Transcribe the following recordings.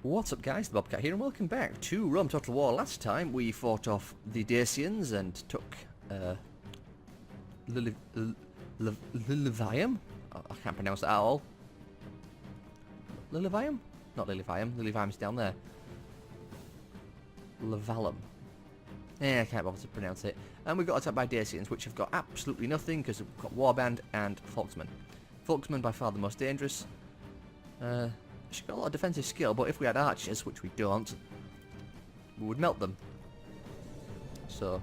What's up guys, the Bobcat here and welcome back to Rome Total War. Last time we fought off the Dacians and took Lilivium? I can't pronounce that at all. Lilivium? Not Lilivium, Lilivium's down there. Levalum. I can't bother to pronounce it. And we got attacked by Dacians, which have got absolutely nothing because we've got Warband and Folksmen. Folksmen by far the most dangerous. She's got a lot of defensive skill, but if we had archers, which we don't, we would melt them. So,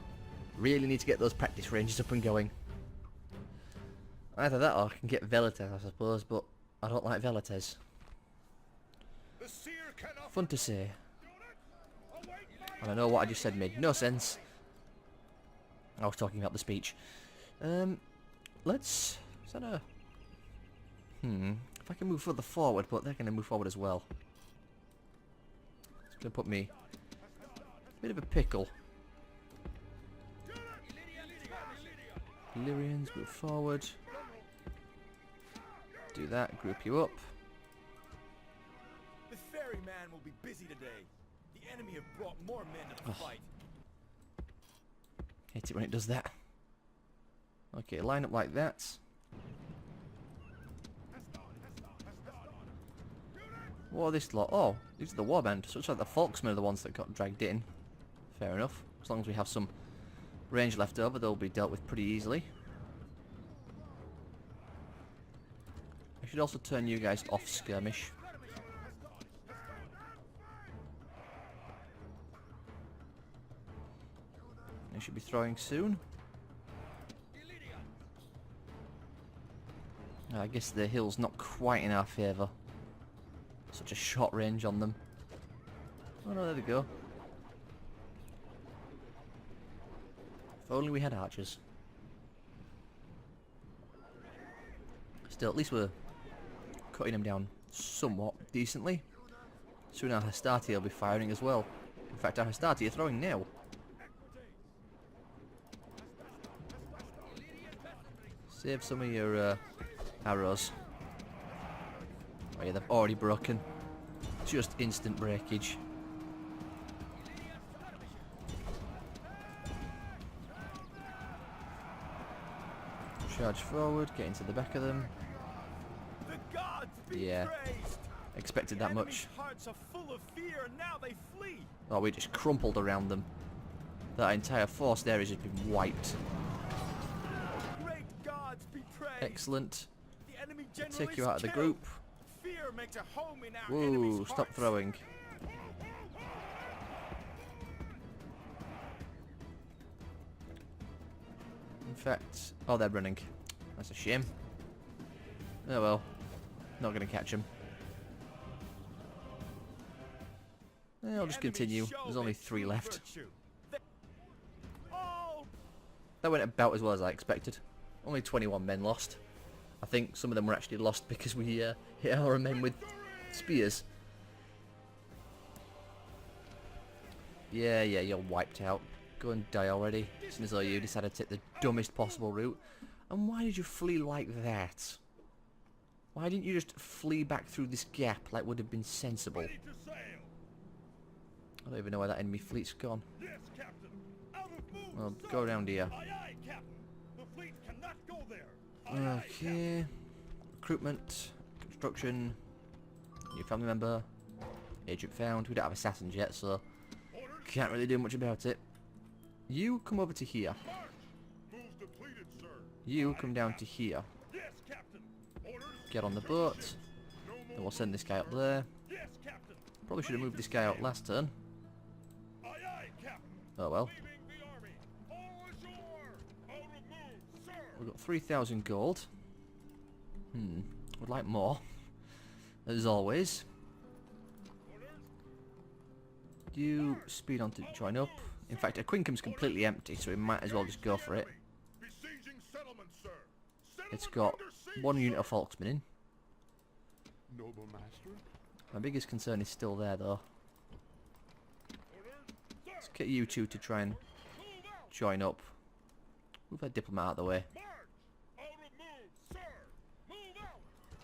really need to get those practice ranges up and going. Either that or I can get Velites, I suppose, but I don't like Velites. Fun to say. And I know what I just said made no sense. I was talking about the speech. Let's... Is that a... If I can move further forward, but they're going to move forward as well. It's going to put me a bit of a pickle. Illyrians, move forward. Do that, group you up. The ferryman will be busy today. The enemy have brought more men to the fight. Hate it when it does that. Okay, line up like that. What are this lot? Oh, these are the warband. So it's like the Folksmen are the ones that got dragged in. Fair enough. As long as we have some range left over, they'll be dealt with pretty easily. I should also turn you guys off skirmish. I should be throwing soon. I guess the hill's not quite in our favour. Such a short range on them. Oh no, there they go. If only we had archers. Still, at least we're cutting them down somewhat decently. Soon our Hastati will be firing as well. In fact, our Hastati are throwing now. Save some of your arrows. Oh yeah, they've already broken. Just instant breakage. Charge forward, get into the back of them. The gods be Yeah, praised. expected that much. Hearts are full of fear and now they flee. Oh, we just crumpled around them. That entire force there has just been wiped. Great gods be praised. Excellent. The enemy general Take you is out of the killed. group. Fear makes a home in our Whoa, enemy's stop hearts. throwing. In fact, oh, they're running. That's a shame. Oh well, not going to catch them. I'll just continue. There's only 3 left. Oh, That went about as well as I expected. Only 21 men lost. I think some of them were actually lost because we hit our men with spears. Yeah, you're wiped out. Go and die already. As soon as you decided to take the dumbest possible route. And why did you flee like that? Why didn't you just flee back through this gap like would have been sensible? I don't even know where that enemy fleet's gone. yes, Captain. Out of move, Well, sir. go around here. Aye, aye, Captain. The fleet cannot go there. Aye, Okay. Recruitment, construction, new family member, agent found. We don't have assassins yet, so can't really do much about it. You come over to here. Move depleted, sir. You come down to here. Yes, Captain. Orders. Get on the boat. Then we'll send this guy up there. Yes, Captain. Probably should have moved this guy out last turn. Aye, aye, Captain. Oh well. Leaving the army. All ashore. Out of move, sir. We've got 3,000 gold. Would like more. As always. You speed on to join up. In fact, Aquincum's completely empty, so we might as well just go for it. Besieging settlement, sir. It's Settlement got under siege, 1 unit sir. of Folksmen in. Noble master. My biggest concern is still there, though. Let's get you two to try and join up. Move that diplomat out of the way. March. Out of move, sir. Move out.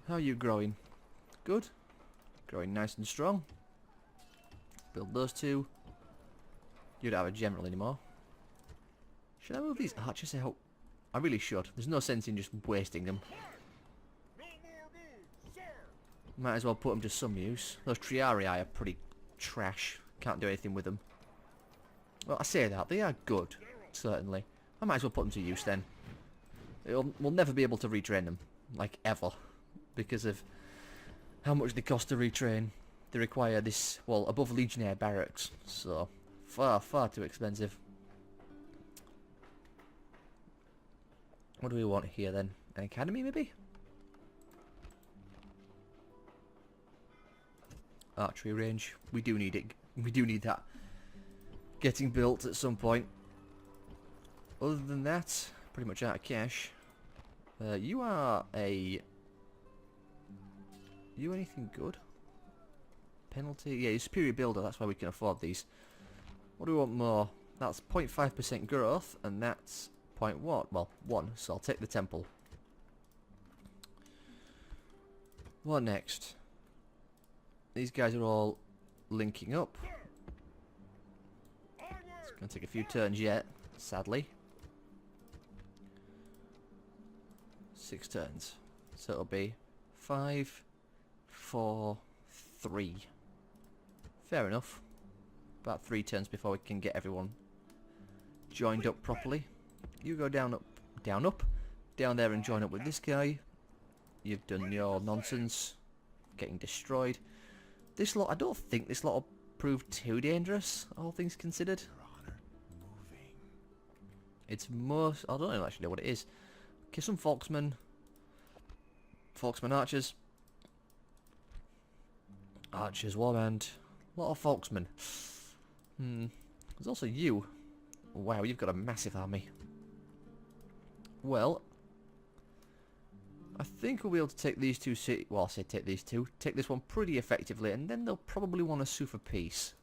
How are you growing? Good? Growing nice and strong? Build those two. You don't have a general anymore. Should I move these archers out? I really should. There's no sense in just wasting them. Might as well put them to some use. Those triarii are pretty trash. Can't do anything with them. Well, I say that. They are good, certainly. I might as well put them to use then. We'll never be able to retrain them. Like, ever. Because of how much they cost to retrain. They require this, well, above legionnaire barracks. So, far, far too expensive. What do we want here then? An academy, maybe? Archery range. We do need it. We do need that getting built at some point. Other than that, pretty much out of cash. You are a... You anything good? Penalty? Yeah, you're superior builder. That's why we can afford these. What do we want more? That's 0.5% growth, and that's point what? Well, 1. So I'll take the temple. What next? These guys are all linking up. It's going to take a few turns yet, sadly. 6 turns. So it'll be 5, 4, 3. Fair enough. About 3 turns before we can get everyone joined up properly. You go down there and join up with this guy. You've done your nonsense. Getting destroyed. This lot, I don't think this lot will prove too dangerous, all things considered. It's most... I don't actually know what it is. Okay, some Folksmen. Folksmen archers. Archers, warband. A lot of Folksmen. There's also you. Wow, you've got a massive army. Well, I think we'll be able to take these two cities... Well, I say take these two. Take this one pretty effectively, and then they'll probably want to sue for peace.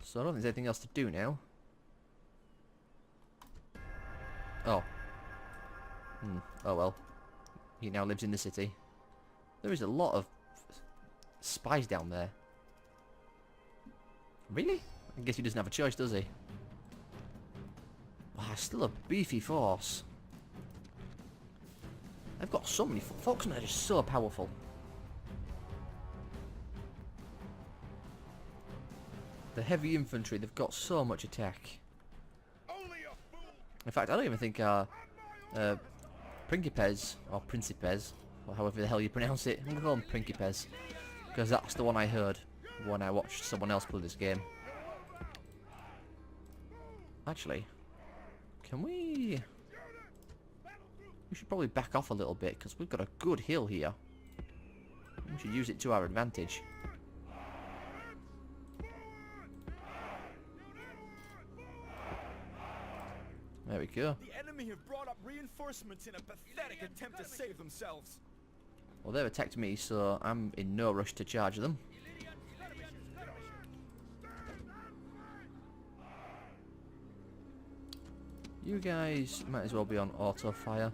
So I don't think there's anything else to do now. Oh. Oh well. He now lives in the city. There is a lot of spies down there. Really? I guess he doesn't have a choice, does he? Ah, still a beefy force. They've got so many... Folksmen are just so powerful. The heavy infantry, they've got so much attack. In fact, I don't even think our Principes, or Principes, or however the hell you pronounce it, I'm going to call them Principes, because that's the one I heard when I watched someone else play this game. Actually, can we... We should probably back off a little bit, because we've got a good hill here. We should use it to our advantage. There we go. The enemy have brought up reinforcements in a pathetic attempt to save themselves. Well, they've attacked me, so I'm in no rush to charge them. You guys might as well be on auto fire.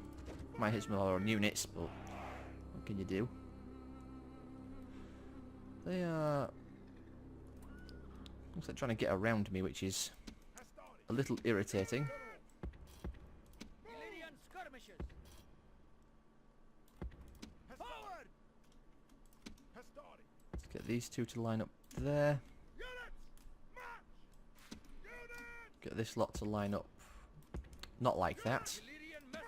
Might hit some of our own units, but what can you do? They are... Looks like trying to get around me, which is a little irritating. Let's get these two to line up there. Get this lot to line up. Not like that. There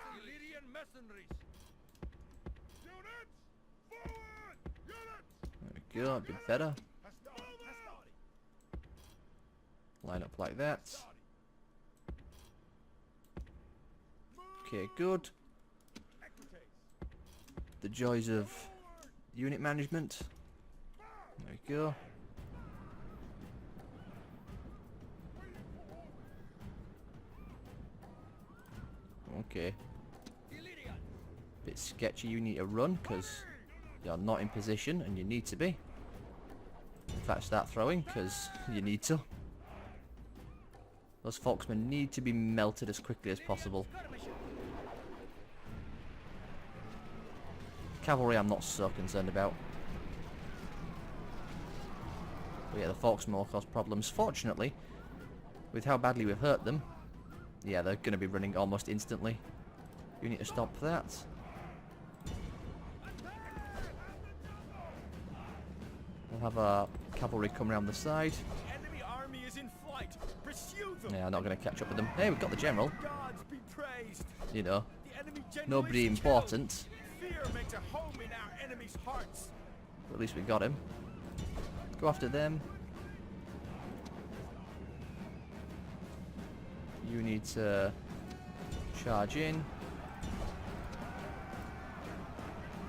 we go, a bit better. Line up like that. Okay, good. The joys of unit management. There we go. Okay. Bit sketchy, you need to run because you're not in position and you need to be. In fact, start throwing because you need to. Those Folksmen need to be melted as quickly as possible. Cavalry I'm not so concerned about. But yeah, the Folksmen will cause problems. Fortunately, with how badly we've hurt them, yeah, they're going to be running almost instantly. You need to stop that. We'll have our cavalry come around the side. The enemy army is in flight. Pursue them. Yeah, I'm not going to catch up with them. Hey, we've got the general. Gods be praised. You know, The enemy general nobody is important. killed. Fear makes a home in our enemy's hearts. But at least we got him. Go after them. You need to charge in.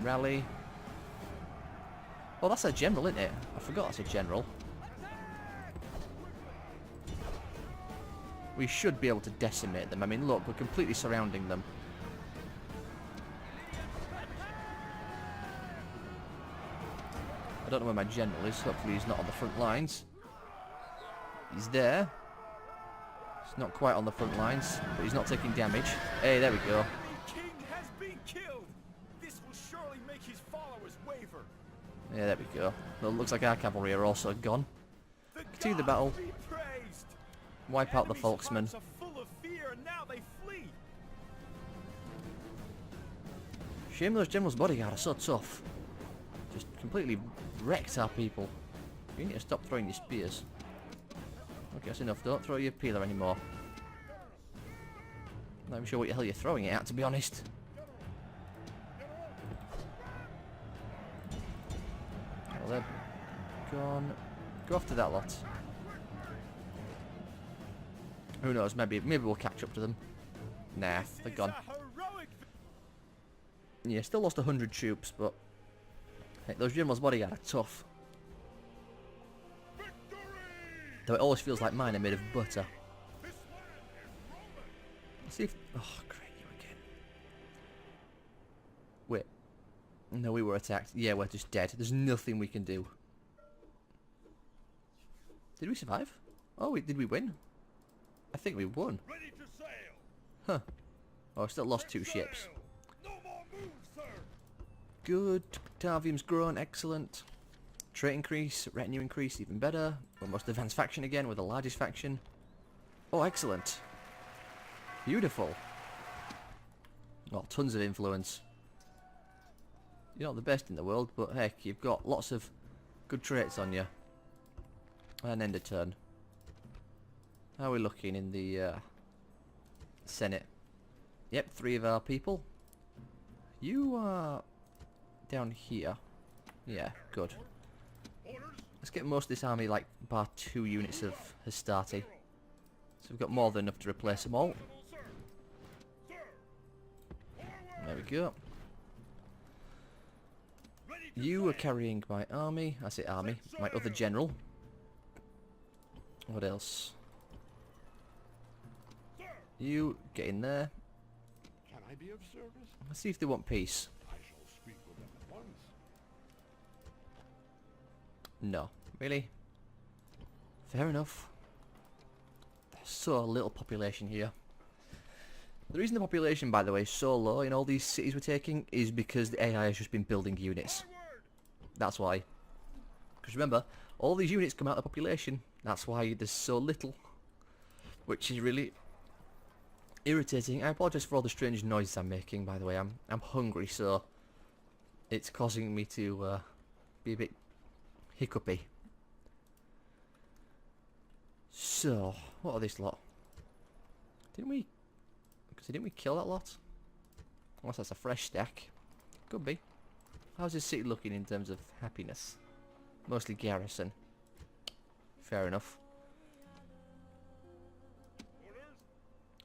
Rally. Oh, that's a general, isn't it? I forgot that's a general. We should be able to decimate them. I mean, look, we're completely surrounding them. I don't know where my general is. Hopefully he's not on the front lines. He's there. He's not quite on the front lines, but he's not taking damage. Hey, there we go. The king has been killed. This will surely make his followers waver. Yeah, there we go. Well, it looks like our cavalry are also gone. The Continue the gods battle. be praised. Wipe out the Enemy's Folksmen. hearts are full of fear, and now they flee. Shame those generals' bodyguard are so tough. Just completely wrecked our people. You need to stop throwing your spears. Okay, that's enough. Don't throw your peeler anymore. Not even sure what the hell you're throwing it at, to be honest. Well, they're gone. Go after that lot. Who knows? Maybe we'll catch up to them. Nah, they're This gone. is a heroic Yeah, still lost 100 troops, but hey, those generals' bodyguard are tough. Though it always feels like mine are made of butter. Let's see if... Oh, great, you again. Wait. No, we were attacked. Yeah, we're just dead. There's nothing we can do. Did we survive? Oh, did we win? I think we won. ready to sail. Huh. Oh, I still lost 2 ships. No more moves, sir. Good. Octavium's grown. Excellent. Trait increase. Retinue increase. Even better. We're most advanced faction again. We're the largest faction. Oh, excellent. Beautiful. Well, tons of influence. You're not the best in the world, but heck, you've got lots of good traits on you. And end of turn. How are we looking in the Senate? Yep, 3 of our people. You are down here. Yeah, good. Let's get most of this army, like, bar 2 units of Hastati. So we've got more than enough to replace them all. There we go. You are carrying my army. I say army. My other general. What else? You get in there. Can I be of service? Let's see if they want peace. I shall speak with them at once. No. Really? Fair enough. There's so little population here. The reason the population, by the way, is so low in all these cities we're taking is because the AI has just been building units. That's why. Because remember, all these units come out of the population. That's why there's so little. Which is really irritating. I apologise for all the strange noises I'm making, by the way. I'm hungry, so it's causing me to be a bit hiccupy. So, what are this lot? Didn't we kill that lot? Unless that's a fresh stack. Could be. How's this city looking in terms of happiness? Mostly garrison. Fair enough.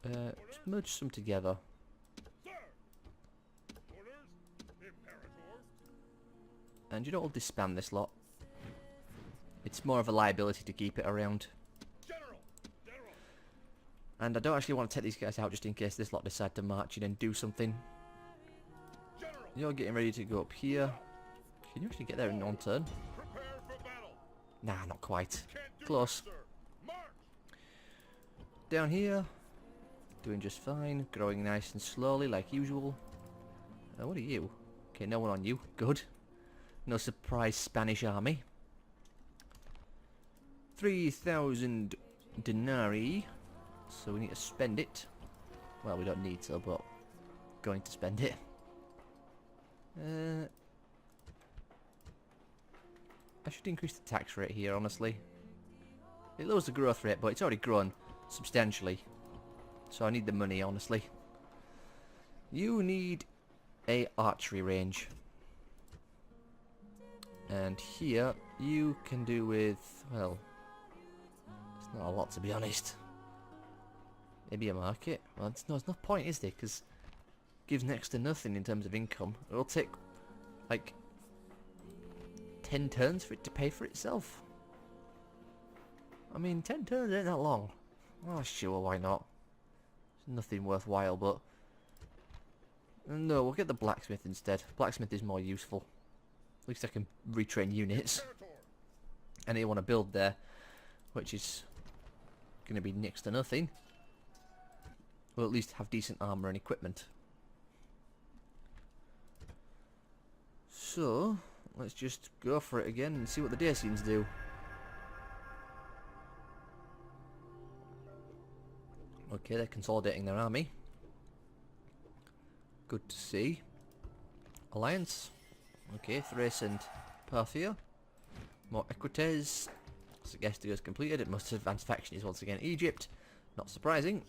Just merge some together. And you know, we'll disband this lot. It's more of a liability to keep it around. And I don't actually want to take these guys out just in case this lot decide to march in and do something. You're getting ready to go up here. Can you actually get there in one turn? Nah, not quite. Close. Down here. Doing just fine. Growing nice and slowly like usual. What are you? Okay, no one on you. Good. No surprise Spanish army. 3,000 denarii. So we need to spend it. Well, we don't need to, but going to spend it. I should increase the tax rate here, honestly. It lowers the growth rate, but it's already grown substantially. So I need the money, honestly. You need a archery range. And here, you can do with, well, it's not a lot to be honest. Maybe a market? Well, there's no point, is there? Because it gives next to nothing in terms of income. It'll take, like, 10 turns for it to pay for itself. I mean, 10 turns ain't that long. Oh, sure, why not? It's nothing worthwhile, but... No, we'll get the blacksmith instead. Blacksmith is more useful. At least I can retrain units. And you want to build there, which is going to be next to nothing. We'll at least have decent armour and equipment. So, let's just go for it again and see what the Dacians do. Okay, they're consolidating their army. Good to see. Alliance. Okay, Thrace and Parthia. More Equites. Suggestia is completed. It must advance faction is once again Egypt. Not surprising.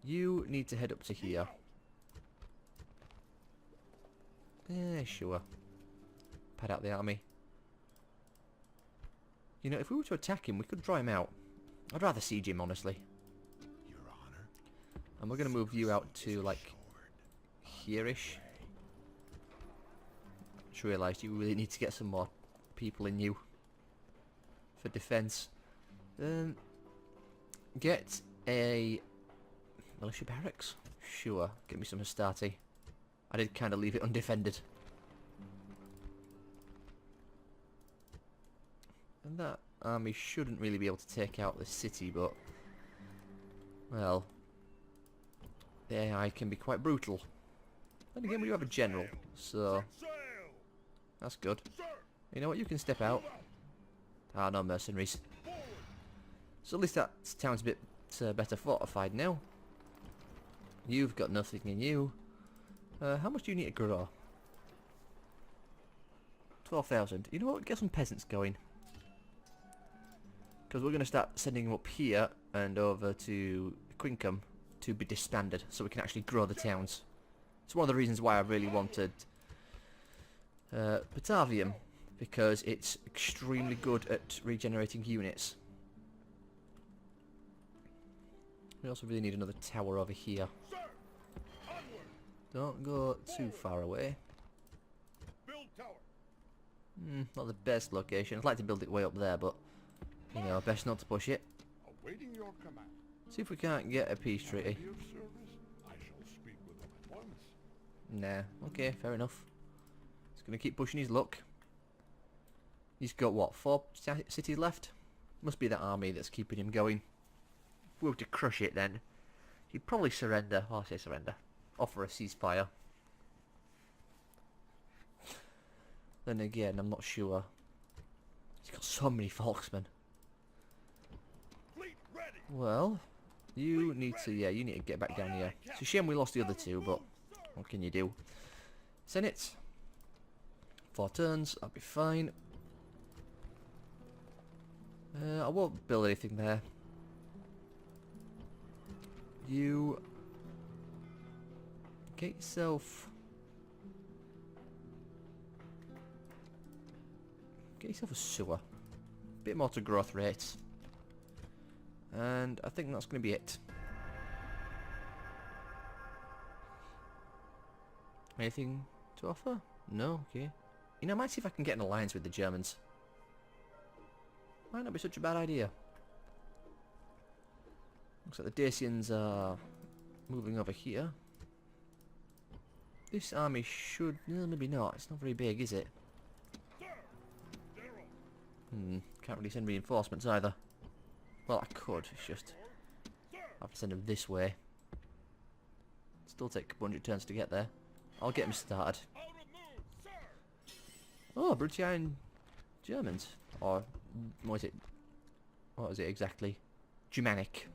You need to head up to here. Yeah, sure. Pad out the army. You know, if we were to attack him, we could draw him out. I'd rather siege him, honestly. Your honor. And we're going to move you out to, like, here-ish. Just realised you really need to get some more people in you for defence. Get a militia barracks. Sure, give me some Hastati. I did kind of leave it undefended. And that army shouldn't really be able to take out the city, but... well... the AI can be quite brutal. Then again, we do have a general, so... that's good. You know what, you can step out. Ah, no mercenaries. So at least that town's a bit better fortified now. You've got nothing in you. How much do you need to grow? 12,000. You know what, get some peasants going. Because we're going to start sending them up here and over to Quincum to be disbanded, so we can actually grow the towns. It's one of the reasons why I really wanted Batavium, because it's extremely good at regenerating units. We also really need another tower over here. Don't go too far away. Not the best location. I'd like to build it way up there, but you know, best not to push it. Awaiting your command. See if we can't get a peace treaty. Be of service. I shall speak with them at once. Nah, okay, fair enough. He's gonna keep pushing his luck. He's got what, 4 cities left? Must be that army that's keeping him going. If we were to crush it then, he'd probably surrender. Oh, I say surrender. Offer a ceasefire. Then again, I'm not sure. He's got so many Volksmen. Well, you need to, you need to get back down here. It's a shame we lost the other two, but what can you do? Senate. 4 turns, I'll be fine. I won't build anything there. You get yourself a sewer. Bit more to growth rates. And I think that's going to be it. Anything to offer? No? Okay. You know, I might see if I can get an alliance with the Germans. Might not be such a bad idea. Looks like the Dacians are moving over here. This army should... no, maybe not. It's not very big, is it? Can't really send reinforcements either. Well, I could. It's just... I have to send them this way. Still take 100 turns to get there. I'll get them started. Oh, Bruttian Germans. Or What is it? What is it exactly? Germanic.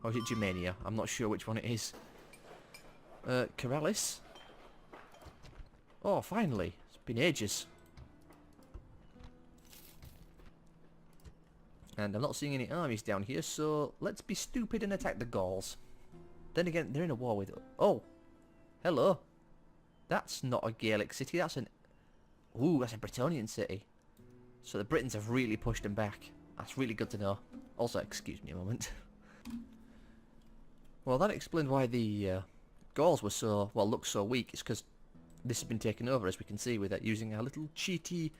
Or is it Germania? I'm not sure which one it is. Karalis? Oh, finally. It's been ages. And I'm not seeing any armies down here, so let's be stupid and attack the Gauls. Then again, they're in a war with... Oh! Hello! That's not a Gaelic city, that's an... Ooh, that's a Bretonnian city. So the Britons have really pushed them back. That's really good to know. Also, excuse me a moment. Well, that explained why the Gauls were so... Well, look so weak. It's because this has been taken over, as we can see, with it using a little cheaty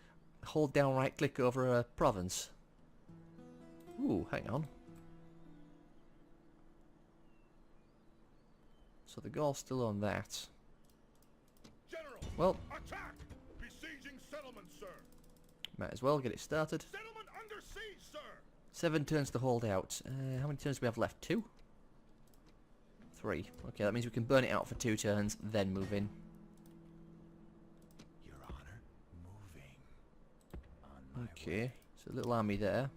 hold down right click over a province. Ooh, hang on. So the Gauls still own that. General, Well, attack! Besieging settlement, sir. might as well get it started. Settlement under siege, sir. 7 turns to hold out. How many turns do we have left? 2? 3. Okay, that means we can burn it out for 2 turns, then move in. Your Honor, moving. On my Okay, way. so a little army there.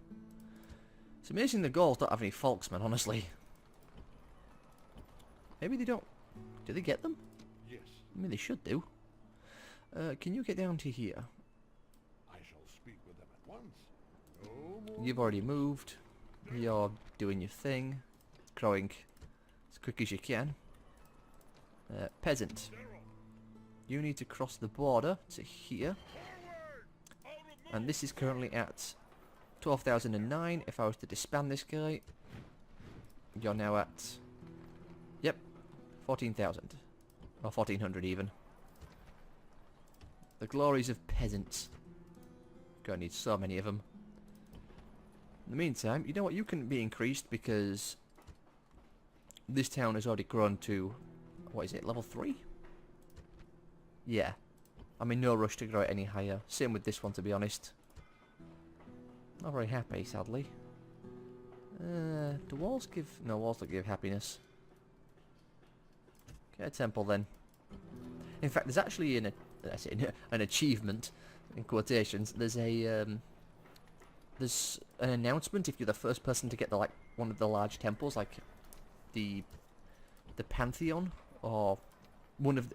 It's amazing the Gauls don't have any Folksmen, honestly. Maybe they don't. Do they get them? Yes, I mean, they should do. Can you get down to here? I shall speak with them at once. No more. You've already moved. You're doing your thing. Growing as quick as you can. Peasant. General, You need to cross the border to here. forward! Out of And this is currently at 12,009. If I was to disband this guy, you're now at... Yep, 14,000. Or 1,400 even. The glories of peasants. Gonna need so many of them. In the meantime, you know what? You can be increased because this town has already grown to... What is it? Level 3? Yeah. I'm in no rush to grow it any higher. Same with this one, to be honest. Not very happy, sadly. Do walls give... No, walls don't give happiness. Get a temple then. In fact, there's actually an achievement, in quotations. There's a... there's an announcement if you're the first person to get the one of the large temples, like the Pantheon, or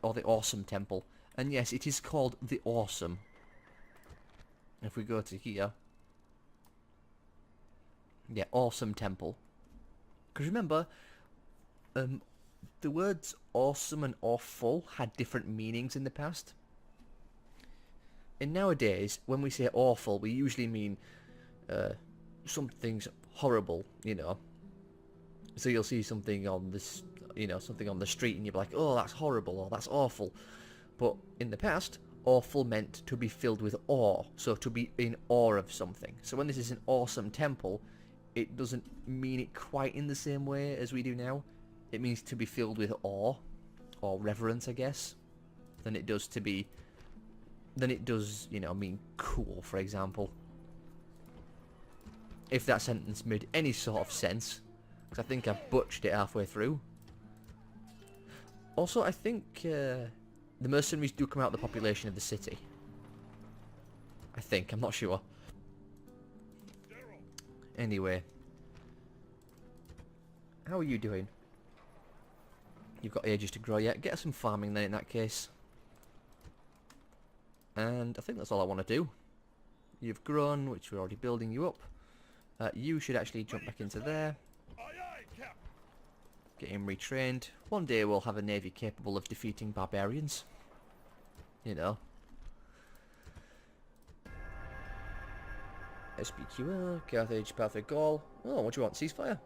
or the Awesome Temple. And yes, it is called the Awesome. If we go to here... Yeah, Awesome Temple. Because remember, the words awesome and awful had different meanings in the past. And nowadays, when we say awful, we usually mean something's horrible, you know. So you'll see something on this, you know, something on the street and you'll be like, oh, that's horrible, or that's awful. But in the past, awful meant to be filled with awe, so to be in awe of something. So when this is an awesome temple, it doesn't mean it quite in the same way as we do now. It means to be filled with awe, or reverence, I guess, than it does to be... Than it does, you know, mean cool, for example. If that sentence made any sort of sense, because I think I butchered it halfway through. Also, I think the mercenaries do come out of the population of the city. I think, I'm not sure. Anyway. How are you doing? You've got ages to grow yet. Get some farming then in that case. And I think that's all I want to do. You've grown, which we're already building you up. You should actually jump back into there. Aye, aye, Captain. Get him retrained. One day we'll have a navy capable of defeating barbarians. You know. SPQL, Carthage, Path of Gaul. Oh, what do you want? Ceasefire?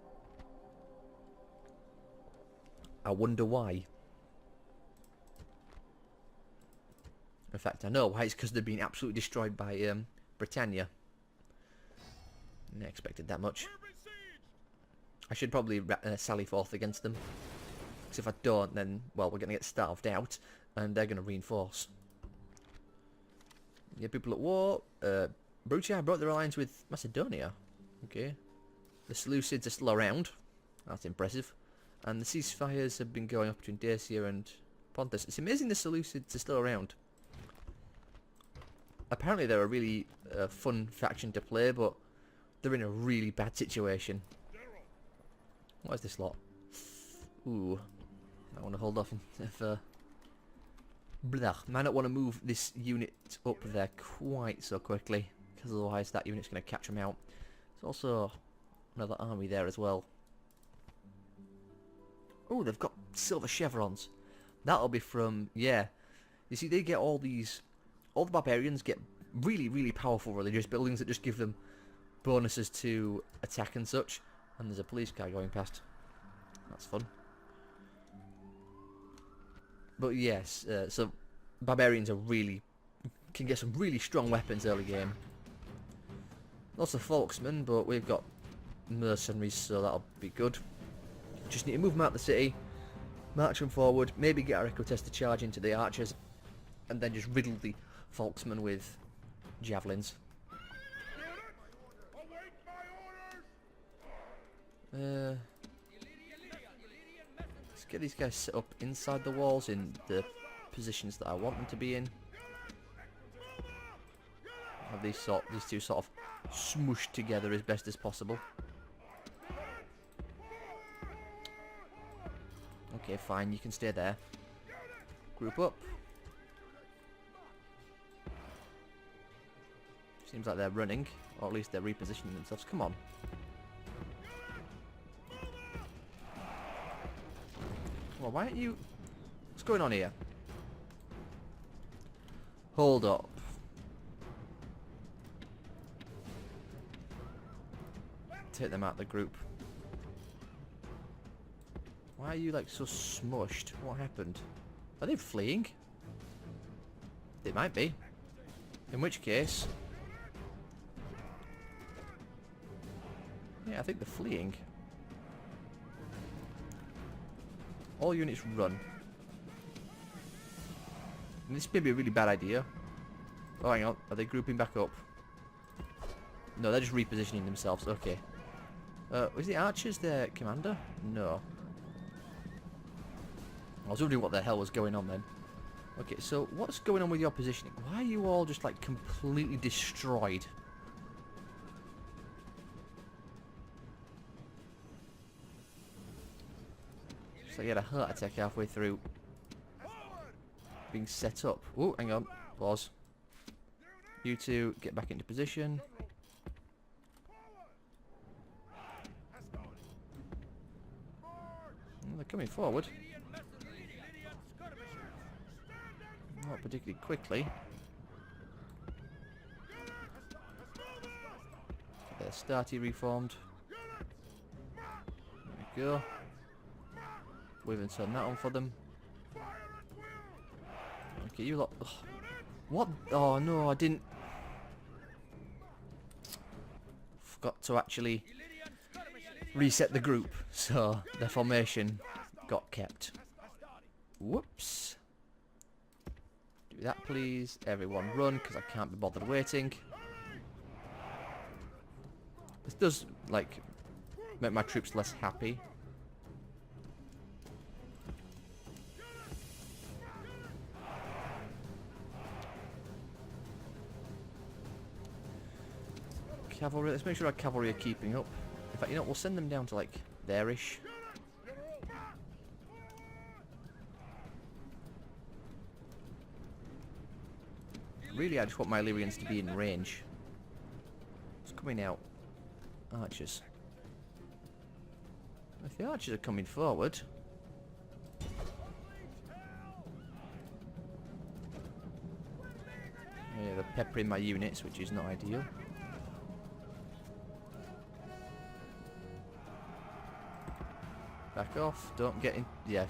I wonder why. In fact, I know why. It's because they're being absolutely destroyed by Britannia. I expected that much. We're besieged. I should probably sally forth against them. Because if I don't, then, well, we're going to get starved out. And they're going to reinforce. Yeah, people at war. Brutii broke their alliance with Macedonia. Okay. The Seleucids are still around. That's impressive. And the ceasefires have been going up between Dacia and Pontus. It's amazing the Seleucids are still around. apparently they're a really fun faction to play, but they're in a really bad situation. What is this lot? Ooh, I want to hold off if blah, might not want to move this unit up there quite so quickly, because otherwise that unit's going to catch them out. There's also another army there as well. Oh, they've got silver chevrons. That'll be from, yeah. You see, they get all the barbarians get really, really powerful religious buildings that just give them bonuses to attack and such. And there's a police car going past. That's fun. But yes, so barbarians are can get some really strong weapons early game. Lots of folksmen, but we've got mercenaries, so that'll be good. Just need to move them out of the city, march them forward, maybe get our echo test to charge into the archers, and then just riddle the folksmen with javelins. Let's get these guys set up inside the walls in the positions that I want them to be in. Have these two sort of smushed together as best as possible. Okay, fine, you can stay there. Group up. Seems like they're running, or at least they're repositioning themselves. Come on. Well, why aren't you... What's going on here? Hold up. Take them out of the group. Why are you like so smushed? What happened? Are they fleeing? They might be. In which case... Yeah, I think they're fleeing. All units run. And this may be a really bad idea. Oh, hang on. Are they grouping back up? No, they're just repositioning themselves. Okay. Was the archers their commander? No. I was wondering what the hell was going on then. Okay, so what's going on with your positioning? Why are you all just like completely destroyed? So you had a heart attack halfway through being set up. Oh, hang on. Pause. You two get back into position. They're coming forward. Not particularly quickly. They're starty reformed. There we go. We've even turned that on for them. Okay, you lot. Ugh. What? Oh no, I didn't. Forgot to actually reset the group, so the formation got kept. Whoops. Do that, please. Everyone run, because I can't be bothered waiting. This does, like, make my troops less happy. Cavalry, let's make sure our cavalry are keeping up. In fact, you know what, we'll send them down to, like, there-ish. Really, I just want my Illyrians to be in range. What's coming out? Archers. If the archers are coming forward... Yeah, they're peppering my units, which is not ideal. Back off, don't get in... Yeah,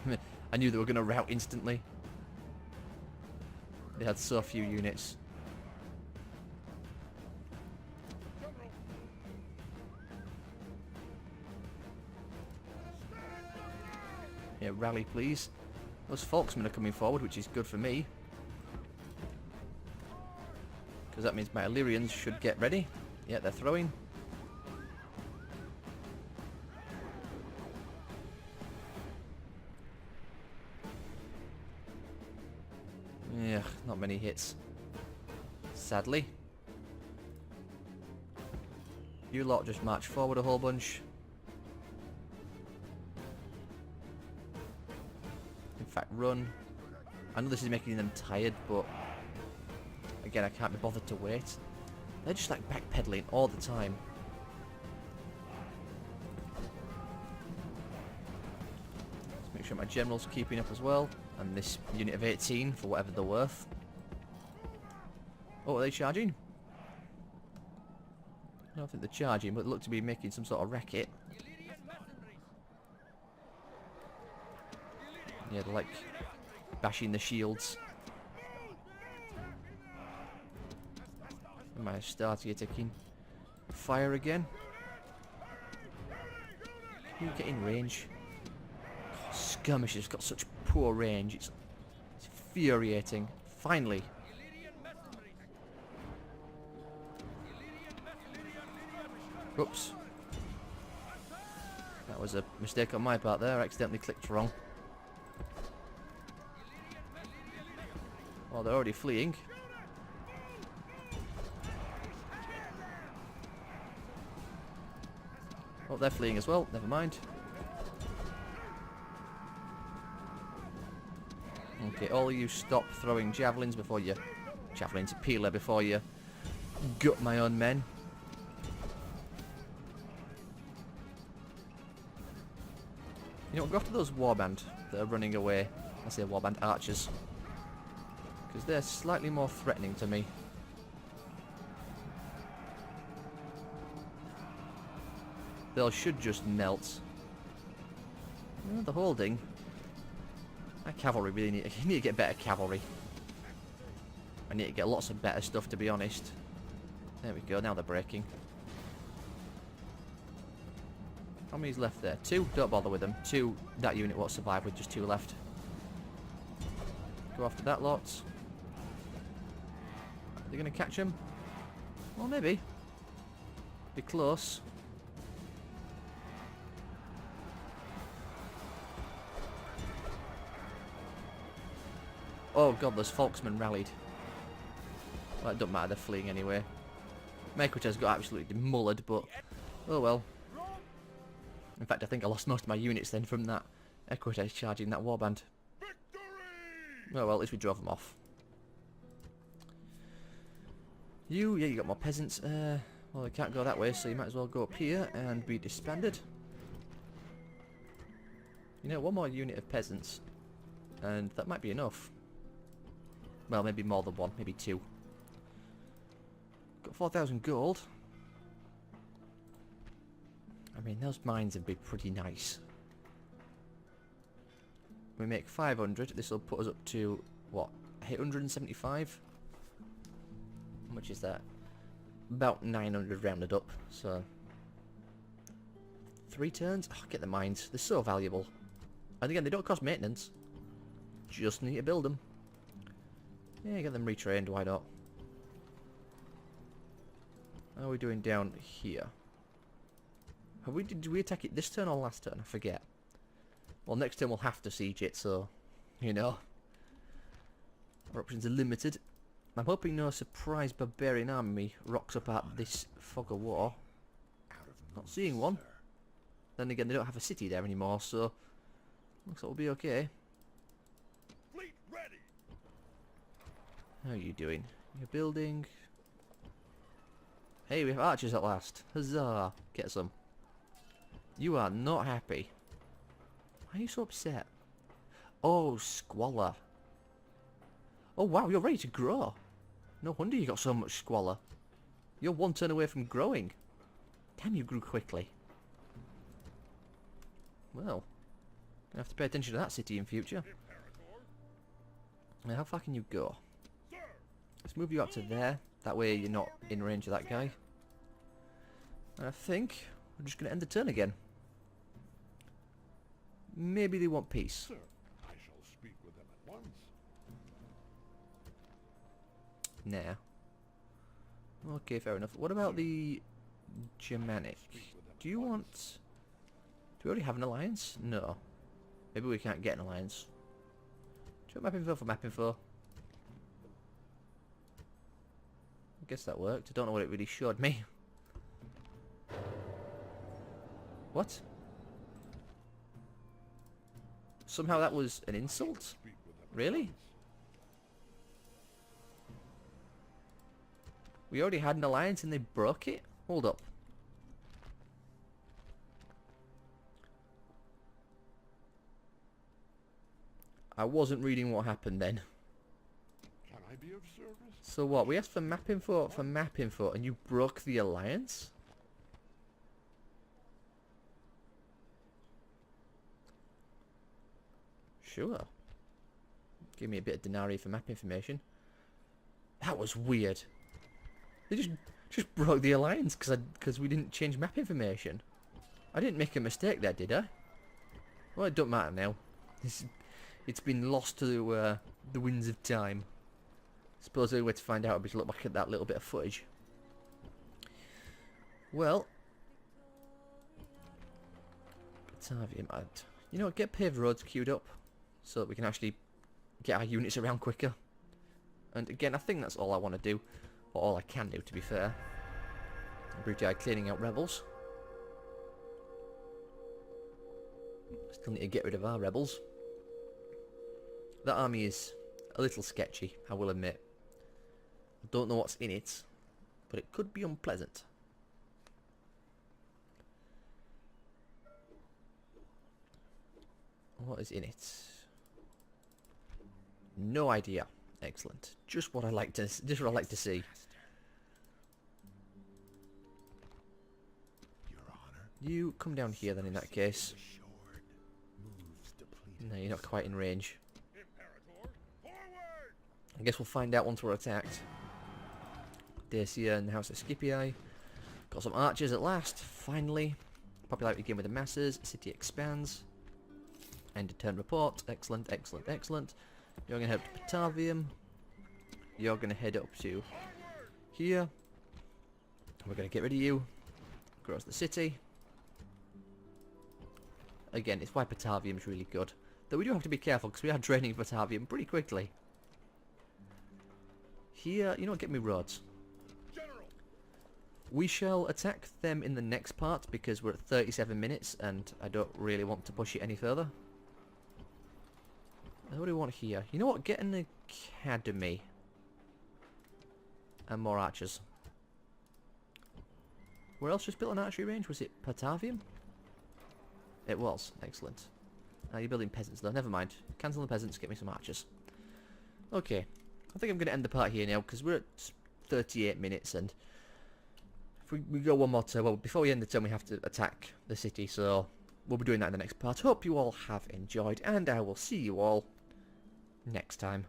I knew they were going to rout instantly. They had so few units. Yeah, rally please. Those folksmen are coming forward, which is good for me. Because that means my Illyrians should get ready. Yeah, they're throwing. Yeah, not many hits. Sadly. You lot just march forward a whole bunch. In fact, run. I know this is making them tired, but again, I can't be bothered to wait. They're just like backpedaling all the time. Let's make sure my general's keeping up as well. And this unit of 18 for whatever they're worth. Oh, are they charging? I don't think they're charging, but they look to be making some sort of racket. Yeah, they're like bashing the shields. My starter ticking. Fire again. Can you get in range? Oh, skirmishers have got such poor range. It's infuriating. Finally. Oops. That was a mistake on my part there. I accidentally clicked wrong. Oh, they're already fleeing. Oh, they're fleeing as well. Never mind. Okay, all of you stop throwing javelins before you... Javelins, peeler before you gut my own men. You know what, go after those warband that are running away. I say warband archers. Because they're slightly more threatening to me. They should just melt. You know, the holding. My cavalry really need to get better cavalry. I need to get lots of better stuff, to be honest. There we go, now they're breaking. How many's left there? 2? Don't bother with them. 2, that unit won't survive with just 2 left. Go after that lot. Are they going to catch him? Well, maybe. Be close. Oh god, those Folksmen rallied. Well, it doesn't matter, they're fleeing anyway. Mekuta's got absolutely demullered, but oh well. In fact, I think I lost most of my units then from that Equites charging that warband. Oh well, at least we drove them off. Yeah, you got more peasants. Well, they can't go that way, so you might as well go up here and be disbanded. You know, one more unit of peasants, and that might be enough. Well, maybe more than one, maybe 2. Got 4,000 gold. I mean, those mines would be pretty nice. We make 500. This will put us up to, what, 875? How much is that? About 900 rounded up, so... 3 turns? Oh, get the mines. They're so valuable. And again, they don't cost maintenance. Just need to build them. Yeah, get them retrained, why not? How are we doing down here? Did we attack it this turn or last turn? I forget. Well, next turn we'll have to siege it, so, you know. Our options are limited. I'm hoping no surprise barbarian army rocks up at this fog of war. Not seeing one. Then again, they don't have a city there anymore, so looks like we'll be okay. Fleet ready. How are you doing? You're building. Hey, we have archers at last. Huzzah! Get some. You are not happy. Why are you so upset? Oh, squalor. Oh wow, you're ready to grow. No wonder you got so much squalor. You're 1 turn away from growing. Damn, you grew quickly. Well, I have to pay attention to that city in future. Now, how far can you go? Let's move you up to there. That way you're not in range of that guy. And I think we're just going to end the turn again. Maybe they want peace. Sir, I shall speak with them at once. Nah. Okay, fair enough. What about the Germanic? Do you want... Do we already have an alliance? No. Maybe we can't get an alliance. Do you want map info for map info? I guess that worked. I don't know what it really showed me. What? Somehow that was an insult? Speak with them at Really? once. We already had an alliance and they broke it? Hold up. I wasn't reading what happened then. Can I be of service? So what? We asked for map info and you broke the alliance? Sure. Give me a bit of denarii for map information. That was weird. They just broke the alliance because we didn't change map information. I didn't make a mistake there, did I? Well, it don't matter now. It's been lost to the winds of time. Suppose the only way to find out would be to look back at that little bit of footage. Well, Batavium, you know what, get paved roads queued up so that we can actually get our units around quicker. And again, I think that's all I want to do, or all I can do, to be fair. Brutii cleaning out rebels. Still need to get rid of our rebels. That army is a little sketchy, I will admit. I don't know what's in it, but it could be unpleasant. What is in it? No idea. Excellent. Just what I like to see. Your Honor. You come down here then in that case. Assured. Moves depleted. No, you're not quite in range. Imperator, forward! I guess we'll find out once we're attacked. Dacia and House of Scipii. Got some archers at last, finally. Popularity gain with the masses. City expands. End of turn report. Excellent, excellent, excellent. You're going to head up to Batavium. You're going to head up to here. We're going to get rid of you. Across the city. Again, it's why Batavium's really good. Though we do have to be careful because we are draining Batavium pretty quickly. Here, you know what, get me roads. General! We shall attack them in the next part because we're at 37 minutes and I don't really want to push it any further. What do we want here? You know what? Get an academy. And more archers. Where else just built an archery range? Was it Batavium? It was. Excellent. You're building peasants though. Never mind. Cancel the peasants. Get me some archers. Okay. I think I'm going to end the part here now because we're at 38 minutes and if we go one more turn, well, before we end the turn we have to attack the city, so we'll be doing that in the next part. Hope you all have enjoyed and I will see you all next time.